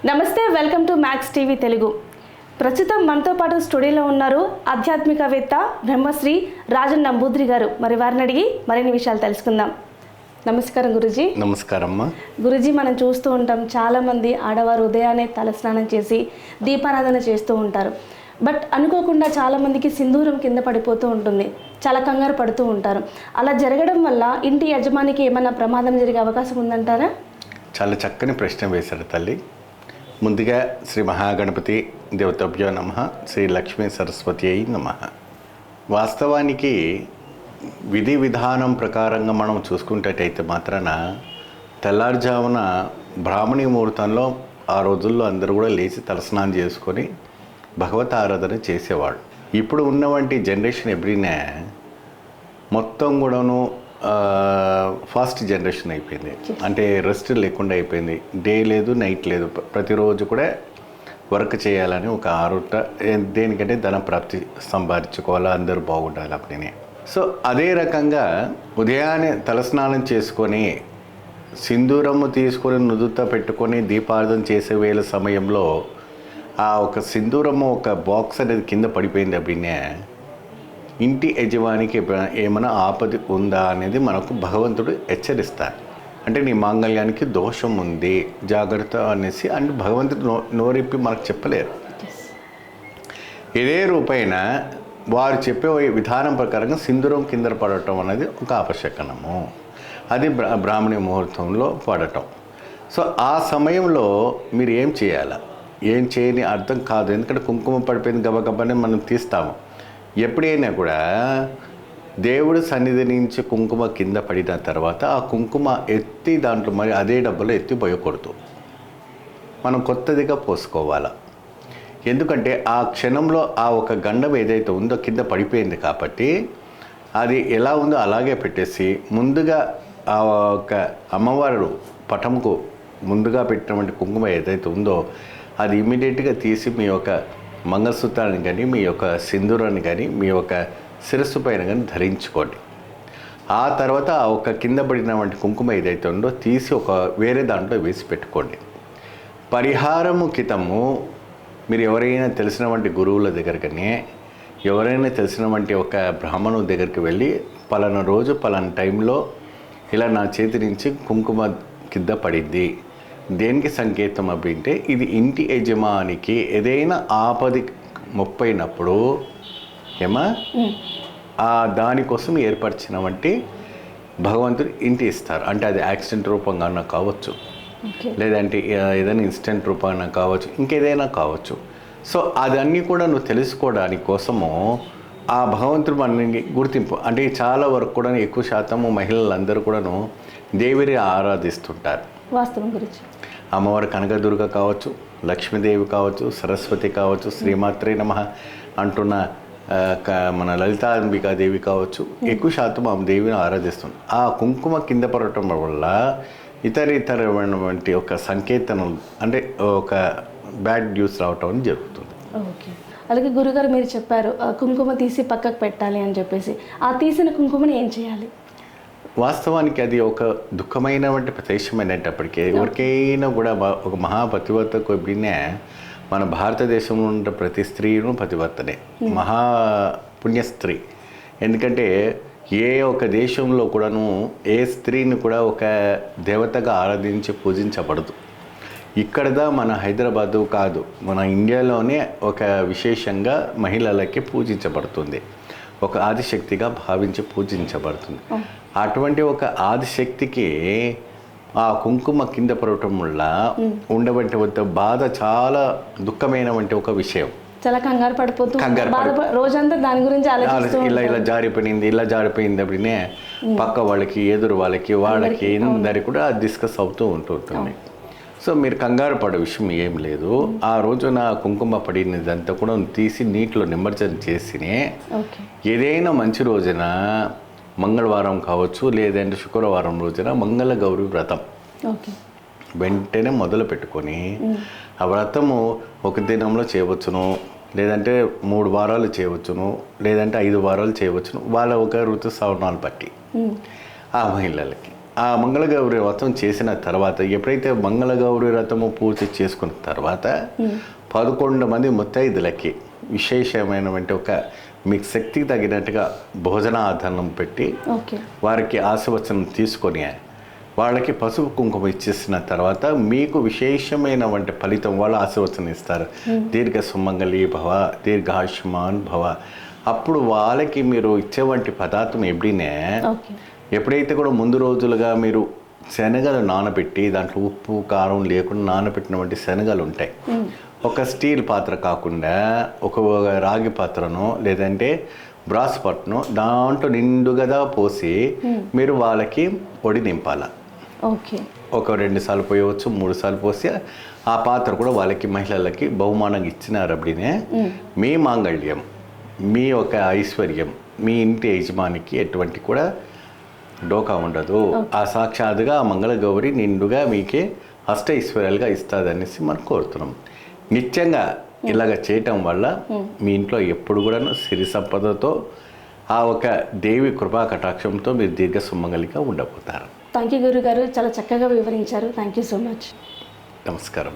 నమస్తే, welcome to max TV Telugu. ప్రస్తుతం మనతో పాటు స్టూడియోలో ఉన్నారు ఆధ్యాత్మికవేత్త బ్రహ్మశ్రీ రాజన్ నంబూద్రి గారు. మరి వారిని అడిగి మరిన్ని విషయాలు తెలుసుకుందాం. నమస్కారం గురూజీ. నమస్కారం అమ్మా. గురూజీ, మనం చూస్తూ ఉంటాం చాలామంది ఆడవారు ఉదయాన్నే తలస్నానం చేసి దీపారాధన చేస్తూ ఉంటారు. బట్ అనుకోకుండా చాలామందికి సింధూరం కింద పడిపోతూ ఉంటుంది, చాలా కంగారు పడుతూ ఉంటారు. అలా జరగడం వల్ల ఇంటి యజమానికి ఏమైనా ప్రమాదం జరిగే అవకాశం ఉందంటారా? చాలా చక్కని ప్రశ్న వేశారు తల్లి. ముందుగా శ్రీ మహాగణపతి దేవతాభ్యో నమః, శ్రీ లక్ష్మీ సరస్వతి అయి నమః. వాస్తవానికి విధి విధానం ప్రకారంగా మనం చూసుకుంటట్టయితే మాత్రాన తెల్లారుజామున బ్రాహ్మణీ ముహూర్తంలో ఆ రోజుల్లో అందరూ కూడా లేచి తలస్నానం చేసుకొని భగవత్ ఆరాధన చేసేవాడు. ఇప్పుడు ఉన్నవంటి జనరేషన్ ఎవ్రీనే మొత్తం కూడాను ఫాస్ట్ జనరేషన్ అయిపోయింది. అంటే రెస్ట్ లేకుండా అయిపోయింది. డే లేదు, నైట్ లేదు, ప్రతిరోజు కూడా వర్క్ చేయాలని ఒక ఆరుట, దేనికంటే ధన ప్రాప్తి సంపాదించుకోవాలా, అందరూ బాగుండాలి అప్పుడే. సో అదే రకంగా ఉదయాన్నే తలస్నానం చేసుకొని సింధూరము తీసుకొని నుదుట పెట్టుకొని దీపార్థన చేసే వేళ సమయంలో ఆ ఒక సింధూరము ఒక బాక్స్ అనేది కింద పడిపోయింది అప్పుడే ఇంటి యజమానికి ఏమైనా ఆపద ఉందా అనేది మనకు భగవంతుడు హెచ్చరిస్తారు. అంటే నీ మాంగళ్యానికి దోషం ఉంది, జాగ్రత్త అనేసి అంటే భగవంతుడు నోరిప్పి మనకు చెప్పలేరు. ఇదే రూపైన వారు చెప్పే విధానం ప్రకారంగా సింధూరం కింద పడటం అనేది ఒక ఆపశకనము. అది బ్రాహ్మణీ ముహూర్తంలో పడటం. సో ఆ సమయంలో మీరు ఏం చేయాలా, ఏం చేయని అర్థం కాదు. ఎందుకంటే కుంకుమ పడిపోయింది గబగబని మనం తీస్తాము. ఎప్పుడైనా కూడా దేవుడి సన్నిధి నుంచి కుంకుమ కింద పడిన తర్వాత ఆ కుంకుమ ఎత్తి దాంట్లో మరి అదే డబ్బులో ఎత్తి పోయకూడదు, మనం కొత్తదిగా పోసుకోవాలి. ఎందుకంటే ఆ క్షణంలో ఆ ఒక గండం ఏదైతే ఉందో కింద పడిపోయింది కాబట్టి అది ఎలా ఉందో అలాగే పెట్టేసి ముందుగా ఆ ఒక అమ్మవారు పటంకు ముందుగా పెట్టినటువంటి కుంకుమ ఏదైతే ఉందో అది ఇమ్మీడియట్గా తీసి మీ యొక్క మంగళసూత్రాన్ని కానీ, మీ యొక్క సింధూరాన్ని కానీ, మీ యొక్క శిరస్సు పైన కానీ ధరించుకోండి. ఆ తర్వాత ఆ ఒక కింద పడినటువంటి కుంకుమ ఏదైతే ఉందో తీసి ఒక వేరే దాంట్లో వేసి పెట్టుకోండి. పరిహారము కితము మీరు ఎవరైనా తెలిసినటువంటి గురువుల దగ్గర కానీ, ఎవరైనా తెలిసినటువంటి ఒక బ్రాహ్మణుల దగ్గరికి వెళ్ళి పలానా రోజు పలానా టైంలో ఇలా నా చేతి నుంచి కుంకుమ కింద పడింది, దేనికి సంకేతం అంటే ఇది ఇంటి యజమానికి ఏదైనా ఆపది ముప్పైనప్పుడు ఏమా దానికోసం ఏర్పరిచినవంటి భగవంతుడు ఇంటి ఇస్తారు. అంటే అది యాక్సిడెంట్ రూపంగా కావచ్చు, లేదంటే ఏదైనా ఇన్స్టెంట్ రూపంగా కావచ్చు, ఇంకేదైనా కావచ్చు. సో అదన్నీ కూడా నువ్వు తెలుసుకోవడానికి కోసము ఆ భగవంతుడు మనకి గుర్తింపు. అంటే చాలా వరకు కూడా ఎక్కువ శాతము మహిళలందరూ కూడాను దేవిని ఆరాధిస్తుంటారు. వాస్తవం గురించి అమ్మవారు కనకదుర్గ కావచ్చు, లక్ష్మీదేవి కావచ్చు, సరస్వతి కావచ్చు, శ్రీమాత్రే నమః అంటున్న మన లలితాంబికాదేవి కావచ్చు, ఎక్కువ శాతం ఆ దేవిని ఆరాధిస్తుంది. ఆ కుంకుమ కింద పడటం వల్ల ఇతరమైనటువంటి ఒక సంకేతనం అంటే ఒక బ్యాడ్ న్యూస్ రావటం జరుగుతుంది. ఓకే. అలాగే గురుగారు మీరు చెప్పారు కుంకుమ తీసి పక్కకు పెట్టాలి అని చెప్పేసి, ఆ తీసిన కుంకుమని ఏం చేయాలి? వాస్తవానికి అది ఒక దుఃఖమైనటువంటి ప్రదేశమైనప్పటికీ ఎవరికైనా కూడా ఒక మహాపతివర్తకు బిన్నే మన భారతదేశంలో ఉన్న ప్రతి స్త్రీను పతివర్తనే, మహా పుణ్యస్త్రీ. ఎందుకంటే ఏ ఒక దేశంలో కూడాను ఏ స్త్రీని కూడా ఒక దేవతగా ఆరాధించి పూజించబడదు. ఇక్కడదా మన హైదరాబాదు కాదు, మన ఇండియాలోనే ఒక విశేషంగా మహిళలకి పూజించబడుతుంది, ఒక ఆదిశక్తిగా భావించి పూజించబడుతుంది. అటువంటి ఒక ఆదిశక్తికి ఆ కుంకుమ కింద పడటం వల్ల ఉండవంటి బాధ చాలా దుఃఖమైనటువంటి ఒక విషయం. చాలా కంగారు పడిపోతూ రోజంతా దాని గురించి ఇలా జారిపోయింది అప్పుడే పక్క వాళ్ళకి, ఎదురు వాళ్ళకి అందరికి కూడా డిస్కస్ అవుతూ ఉంటుంది. సో మీరు కంగారు పడే విషయం ఏం లేదు. ఆ రోజున కుంకుమ పడినదంతా కూడా తీసి నీటిలో నిమజ్జనం చేసినే ఏదైనా మంచి రోజున మంగళవారం కావచ్చు, లేదంటే శుక్రవారం రోజున మంగళ గౌరీ వ్రతం వెంటనే మొదలు పెట్టుకొని ఆ వ్రతము ఒక దినంలో చేయవచ్చును, లేదంటే 3 వారాలు చేయవచ్చును, లేదంటే 5 వారాలు చేయవచ్చును, వాళ్ళ ఒక ఋతుస్రావణాలు బట్టి ఆ మహిళలకి. ఆ మంగళగౌరి వ్రతం చేసిన తర్వాత ఎప్పుడైతే మంగళగౌరి వ్రతము పూర్తి చేసుకున్న తర్వాత 11 మంది ముత్తైదులకి విశేషమైనటువంటి ఒక మీకు శక్తికి తగినట్టుగా భోజనాధానం పెట్టి ఓకే. వారికి ఆశీర్వచనం తీసుకొని వాళ్ళకి పసుపు కుంకుమ ఇచ్చేసిన తర్వాత మీకు విశేషమైనటువంటి ఫలితం వాళ్ళు ఆశీర్వచనం ఇస్తారు. దీర్ఘ సుమంగళి భవ, దీర్ఘాయుష్మాన్ భవ. అప్పుడు వాళ్ళకి మీరు ఇచ్చేవంటి పదార్థం ఓకే. ఎప్పుడైతే కూడా ముందు రోజులుగా మీరు శనగలు నానబెట్టి దాంట్లో ఉప్పు కారం లేకుండా నానబెట్టినటువంటి శనగలు ఉంటాయి. ఒక స్టీల్ పాత్ర కాకుండా ఒక రాగి పాత్రను లేదంటే బ్రాస్ పట్టును దాంట్లో నిండుగా పోసి మీరు వాళ్ళకి ఒడి నింపాల. ఓకే. ఒక 2 సార్లు పోయవచ్చు, 3 సార్లు పోసి ఆ పాత్ర కూడా వాళ్ళకి మహిళలకి బహుమానంగా ఇచ్చినారు. అప్పుడే మీ మాంగళ్యం, మీ యొక్క ఐశ్వర్యం, మీ ఇంటి యజమానికి ఎటువంటి కూడా డోకా ఉండదు. ఆ సాక్షాత్తుగా ఆ మంగళగౌరి నిండుగా మీకే అష్టైశ్వర్యాలుగా ఇస్తుందనేసి మనం కోరుతున్నాం. నిత్యంగా ఇలాగ చేయటం వల్ల మీ ఇంట్లో ఎప్పుడు కూడా సిరి సంపదతో ఆ ఒక దేవి కృపా కటాక్షంతో మీరు దీర్ఘ సుమంగళిగా ఉండబోతారు. థ్యాంక్ యూ గురుగారు, చాలా చక్కగా వివరించారు. Thank you so much. నమస్కారం.